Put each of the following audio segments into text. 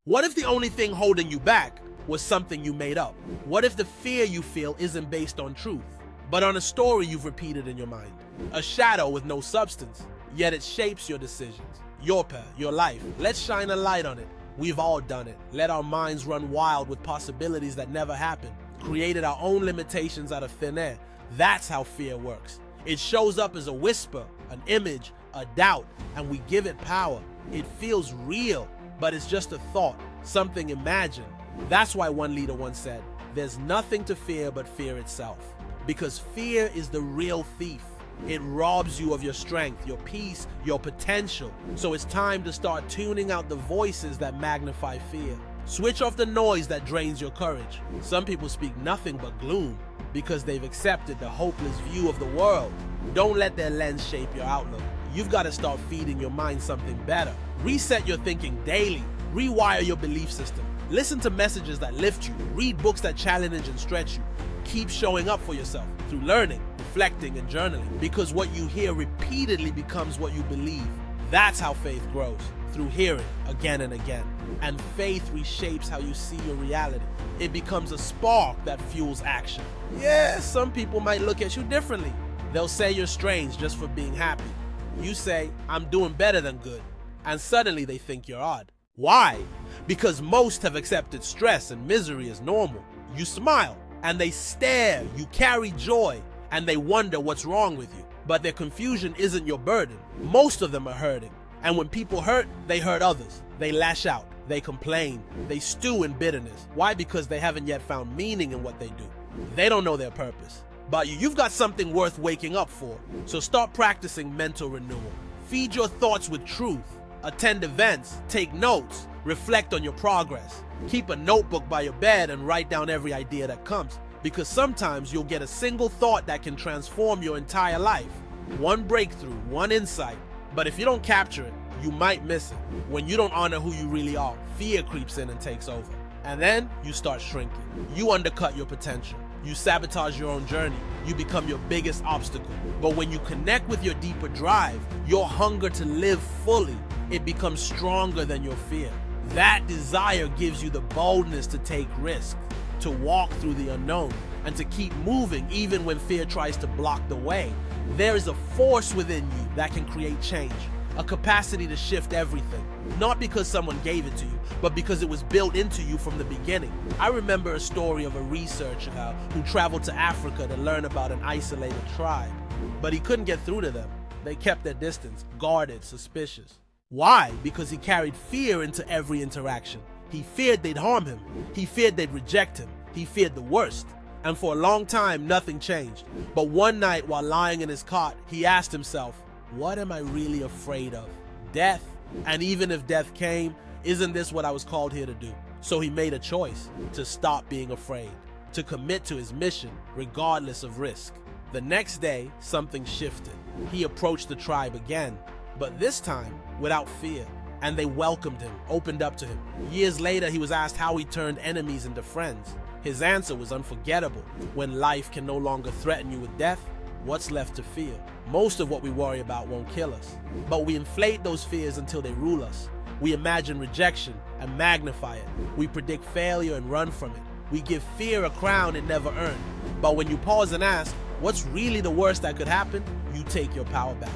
What if the only thing holding you back was something you made up? What if the fear you feel isn't based on truth, but on a story you've repeated in your mind? A shadow with no substance, yet it shapes your decisions, your path, your life. Let's shine a light on it. We've all done it. Let our minds run wild with possibilities that never happened. Created our own limitations out of thin air. That's how fear works. It shows up as a whisper, an image, a doubt, and we give it power. It feels real, but it's just a thought, something imagined. That's why one leader once said, "There's nothing to fear but fear itself." Because fear is the real thief. It robs you of your strength, your peace, your potential. So it's time to start tuning out the voices that magnify fear. Switch off the noise that drains your courage. Some people speak nothing but gloom because they've accepted the hopeless view of the world. Don't let their lens shape your outlook. You've got to start feeding your mind something better. Reset your thinking daily. Rewire your belief system. Listen to messages that lift you. Read books that challenge and stretch you. Keep showing up for yourself through learning, reflecting, and journaling, because what you hear repeatedly becomes what you believe. That's how faith grows, through hearing again and again. And faith reshapes how you see your reality. It becomes a spark that fuels action. Yeah, some people might look at you differently. They'll say you're strange just for being happy. You say, "I'm doing better than good," and suddenly they think you're odd. Why? Because most have accepted stress and misery as normal. You smile, and they stare. You carry joy, and they wonder what's wrong with you. But their confusion isn't your burden. Most of them are hurting. And when people hurt, they hurt others. They lash out. They complain. They stew in bitterness. Why? Because they haven't yet found meaning in what they do. They don't know their purpose. But you've got something worth waking up for. So start practicing mental renewal. Feed your thoughts with truth. Attend events, take notes, reflect on your progress. Keep a notebook by your bed and write down every idea that comes, because sometimes you'll get a single thought that can transform your entire life. One breakthrough, one insight, but if you don't capture it, you might miss it. When you don't honor who you really are, fear creeps in and takes over. And then you start shrinking. You undercut your potential. You sabotage your own journey. You become your biggest obstacle. But when you connect with your deeper drive, your hunger to live fully, it becomes stronger than your fear. That desire gives you the boldness to take risks, to walk through the unknown, and to keep moving even when fear tries to block the way. There is a force within you that can create change, a capacity to shift everything. Not because someone gave it to you, but because it was built into you from the beginning. I remember a story of a researcher who traveled to Africa to learn about an isolated tribe, but he couldn't get through to them. They kept their distance, guarded, suspicious. Why? Because he carried fear into every interaction. He feared they'd harm him. He feared they'd reject him. He feared the worst. And for a long time, nothing changed. But one night, while lying in his cot, he asked himself, "What am I really afraid of? Death? And even if death came, isn't this what I was called here to do?" So he made a choice to stop being afraid, to commit to his mission, regardless of risk. The next day, something shifted. He approached the tribe again, but this time without fear. And they welcomed him, opened up to him. Years later, he was asked how he turned enemies into friends. His answer was unforgettable. When life can no longer threaten you with death, what's left to fear? Most of what we worry about won't kill us, but we inflate those fears until they rule us. We imagine rejection and magnify it. We predict failure and run from it. We give fear a crown it never earned. But when you pause and ask, what's really the worst that could happen? You take your power back.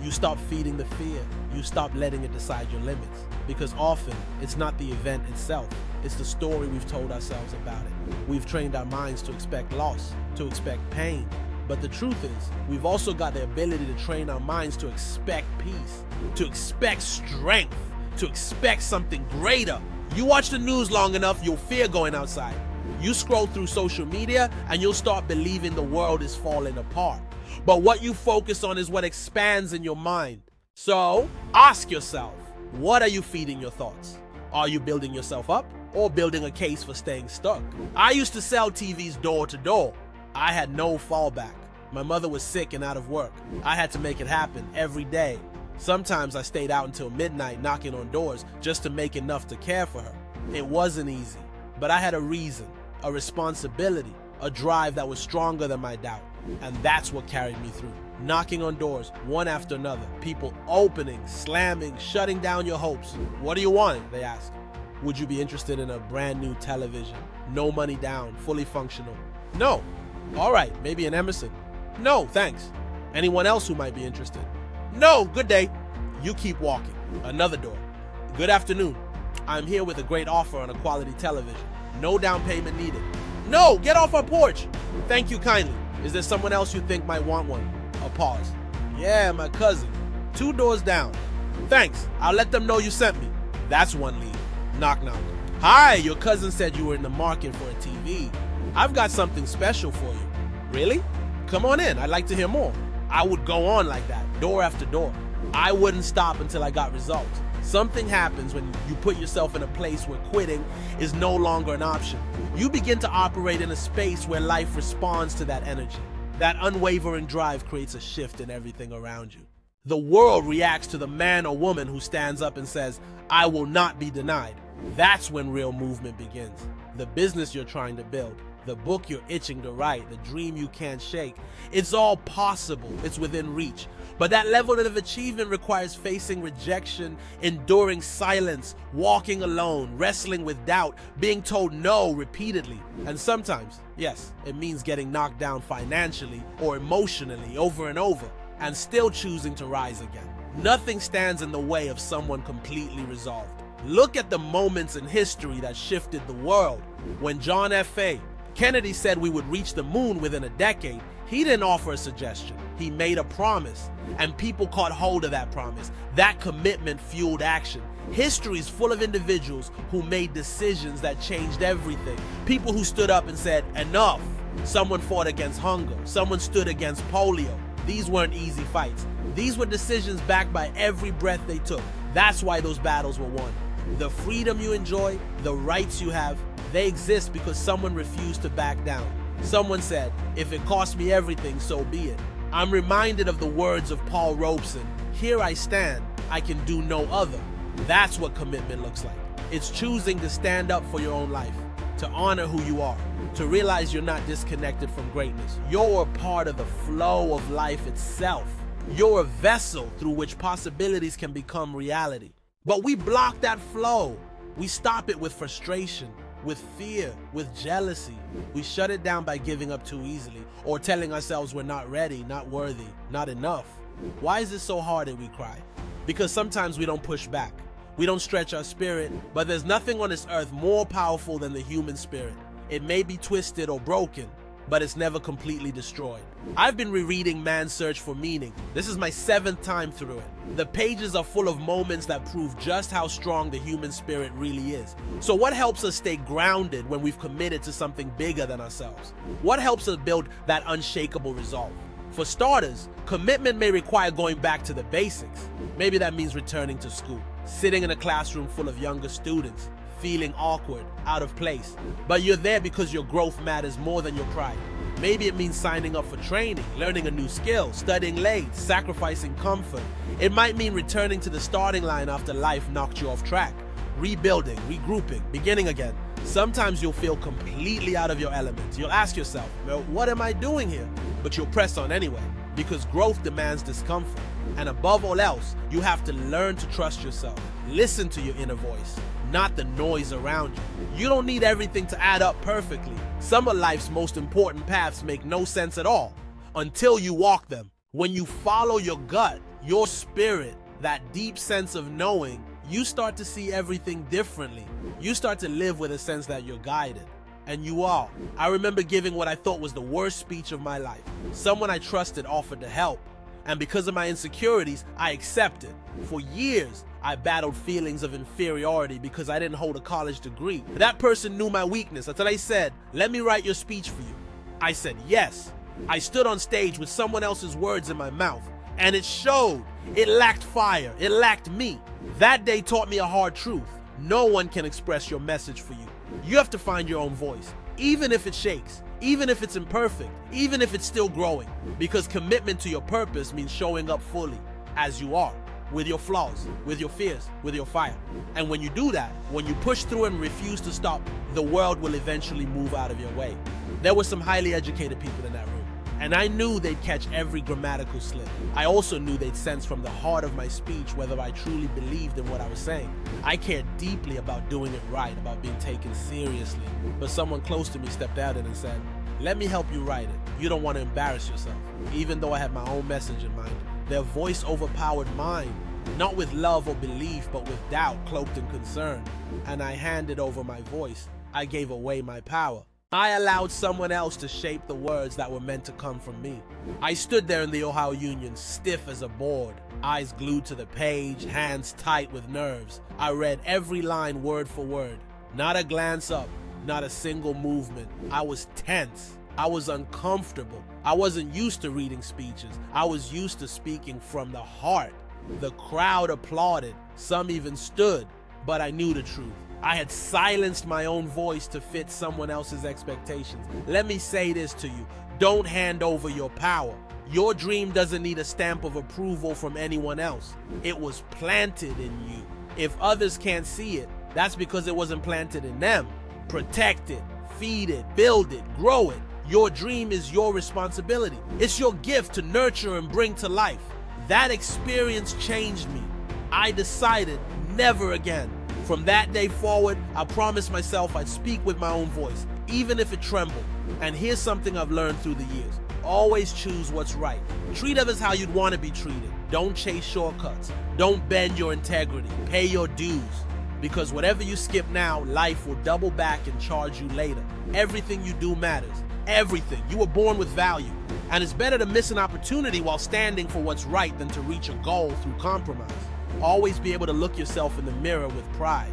You stop feeding the fear. You stop letting it decide your limits. Because often, it's not the event itself. It's the story we've told ourselves about it. We've trained our minds to expect loss, to expect pain. But the truth is, we've also got the ability to train our minds to expect peace, to expect strength, to expect something greater. You watch the news long enough, you'll fear going outside. You scroll through social media, and you'll start believing the world is falling apart. But what you focus on is what expands in your mind. So, ask yourself, what are you feeding your thoughts? Are you building yourself up or building a case for staying stuck? I used to sell TVs door to door. I had no fallback. My mother was sick and out of work. I had to make it happen every day. Sometimes I stayed out until midnight knocking on doors just to make enough to care for her. It wasn't easy, but I had a reason, a responsibility, a drive that was stronger than my doubt. And that's what carried me through. Knocking on doors, one after another. People opening, slamming, shutting down your hopes. "What do you want?" they ask. Would you be interested in a brand new television? No money down, fully functional? No. All right, maybe an Emerson? No, thanks. Anyone else who might be interested? No, good day. You keep walking. Another door. Good afternoon. I'm here with a great offer on a quality television. No down payment needed. No, get off our porch. Thank you kindly. Is there someone else you think might want one? A pause. Yeah, my cousin. 2 doors down. Thanks. I'll let them know you sent me. That's one lead. Knock, knock. Hi, your cousin said you were in the market for a TV. I've got something special for you. Really? Come on in. I'd like to hear more. I would go on like that, door after door. I wouldn't stop until I got results. Something happens when you put yourself in a place where quitting is no longer an option. You begin to operate in a space where life responds to that energy. That unwavering drive creates a shift in everything around you. The world reacts to the man or woman who stands up and says, I will not be denied. That's when real movement begins. The business you're trying to build, the book you're itching to write, the dream you can't shake. It's all possible. It's within reach. But that level of achievement requires facing rejection, enduring silence, walking alone, wrestling with doubt, being told no repeatedly. And sometimes, yes, it means getting knocked down financially or emotionally over and over, and still choosing to rise again. Nothing stands in the way of someone completely resolved. Look at the moments in history that shifted the world. When John F.A. Kennedy said we would reach the moon within a decade, he didn't offer a suggestion. He made a promise, and people caught hold of that promise. That commitment fueled action. History is full of individuals who made decisions that changed everything. People who stood up and said, enough. Someone fought against hunger. Someone stood against polio. These weren't easy fights. These were decisions backed by every breath they took. That's why those battles were won. The freedom you enjoy, the rights you have, they exist because someone refused to back down. Someone said, if it costs me everything, so be it. I'm reminded of the words of Paul Robeson, here I stand, I can do no other. That's what commitment looks like. It's choosing to stand up for your own life, to honor who you are, to realize you're not disconnected from greatness. You're a part of the flow of life itself. You're a vessel through which possibilities can become reality. But we block that flow. We stop it with frustration, with fear, with jealousy. We shut it down by giving up too easily or telling ourselves we're not ready, not worthy, not enough. Why is it so hard that we cry? Because sometimes we don't push back. We don't stretch our spirit, but there's nothing on this earth more powerful than the human spirit. It may be twisted or broken, but it's never completely destroyed. I've been rereading Man's Search for Meaning. This is my 7th time through it. The pages are full of moments that prove just how strong the human spirit really is. So what helps us stay grounded when we've committed to something bigger than ourselves? What helps us build that unshakable resolve? For starters, commitment may require going back to the basics. Maybe that means returning to school, sitting in a classroom full of younger students, feeling awkward, out of place. But you're there because your growth matters more than your pride. Maybe it means signing up for training, learning a new skill, studying late, sacrificing comfort. It might mean returning to the starting line after life knocked you off track, rebuilding, regrouping, beginning again. Sometimes you'll feel completely out of your element. You'll ask yourself, well, what am I doing here? But you'll press on anyway, because growth demands discomfort. And above all else, you have to learn to trust yourself. Listen to your inner voice, not the noise around you. You don't need everything to add up perfectly. Some of life's most important paths make no sense at all until you walk them. When you follow your gut, your spirit, that deep sense of knowing, you start to see everything differently. You start to live with a sense that you're guided. And you are. I remember giving what I thought was the worst speech of my life. Someone I trusted offered to help. And because of my insecurities, I accepted. For years, I battled feelings of inferiority because I didn't hold a college degree. That person knew my weakness until they said, let me write your speech for you. I said yes. I stood on stage with someone else's words in my mouth, and it showed. It lacked fire. It lacked me. That day taught me a hard truth. No one can express your message for you. You have to find your own voice, even if it shakes, even if it's imperfect, even if it's still growing. Because commitment to your purpose means showing up fully, as you are, with your flaws, with your fears, with your fire. And when you do that, when you push through and refuse to stop, the world will eventually move out of your way. There were some highly educated people in that room, And I knew they'd catch every grammatical slip. I also knew they'd sense from the heart of my speech whether I truly believed in what I was saying. I cared deeply about doing it right, about being taken seriously. But someone close to me stepped out and said, "Let me help you write it. You don't want to embarrass yourself." Even though I had my own message in mind, their voice overpowered mine, not with love or belief, but with doubt cloaked in concern. And I handed over my voice. I gave away my power. I allowed someone else to shape the words that were meant to come from me. I stood there in the Ohio Union, stiff as a board, eyes glued to the page, hands tight with nerves. I read every line word for word. Not a glance up, not a single movement. I was tense. I was uncomfortable. I wasn't used to reading speeches. I was used to speaking from the heart. The crowd applauded. Some even stood. But I knew the truth. I had silenced my own voice to fit someone else's expectations. Let me say this to you. Don't hand over your power. Your dream doesn't need a stamp of approval from anyone else. It was planted in you. If others can't see it, that's because it wasn't planted in them. Protect it, feed it, build it, grow it. Your dream is your responsibility. It's your gift to nurture and bring to life. That experience changed me. I decided never again. From that day forward, I promised myself I'd speak with my own voice, even if it trembled. And here's something I've learned through the years. Always choose what's right. Treat others how you'd want to be treated. Don't chase shortcuts. Don't bend your integrity. Pay your dues. Because whatever you skip now, life will double back and charge you later. Everything you do matters. Everything. You were born with value. And it's better to miss an opportunity while standing for what's right than to reach a goal through compromise. Always be able to look yourself in the mirror with pride.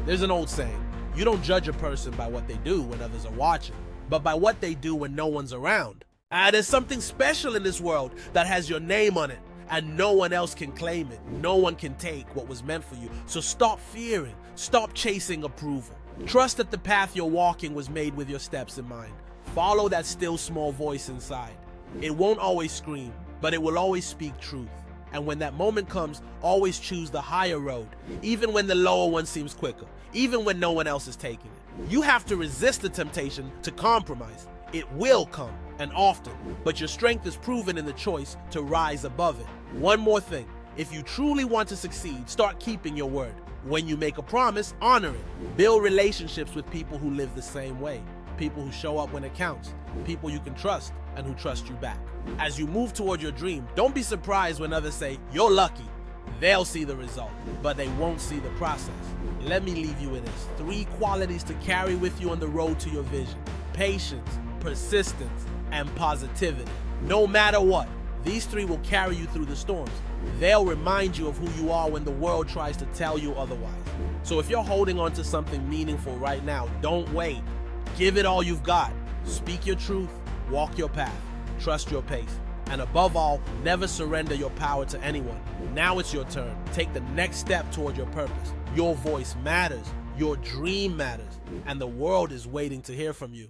There's an old saying, you don't judge a person by what they do when others are watching, but by what they do when no one's around. There's something special in this world that has your name on it, and no one else can claim it. No one can take what was meant for you. So stop fearing. Stop chasing approval. Trust that the path you're walking was made with your steps in mind. Follow that still small voice inside. It won't always scream, but it will always speak truth. And when that moment comes, always choose the higher road, even when the lower one seems quicker, even when no one else is taking it. You have to resist the temptation to compromise. It will come, and often, but your strength is proven in the choice to rise above it. One more thing, if you truly want to succeed, start keeping your word. When you make a promise, honor it. Build relationships with people who live the same way. People who show up when it counts, people you can trust and who trust you back. As you move toward your dream, don't be surprised when others say, "You're lucky." They'll see the result, but they won't see the process. Let me leave you with this. 3 qualities to carry with you on the road to your vision: patience, persistence, and positivity. No matter what, these 3 will carry you through the storms. They'll remind you of who you are when the world tries to tell you otherwise. So if you're holding on to something meaningful right now, don't wait. Give it all you've got. Speak your truth, walk your path, trust your pace, and above all, never surrender your power to anyone. Now it's your turn. Take the next step toward your purpose. Your voice matters, your dream matters, and the world is waiting to hear from you.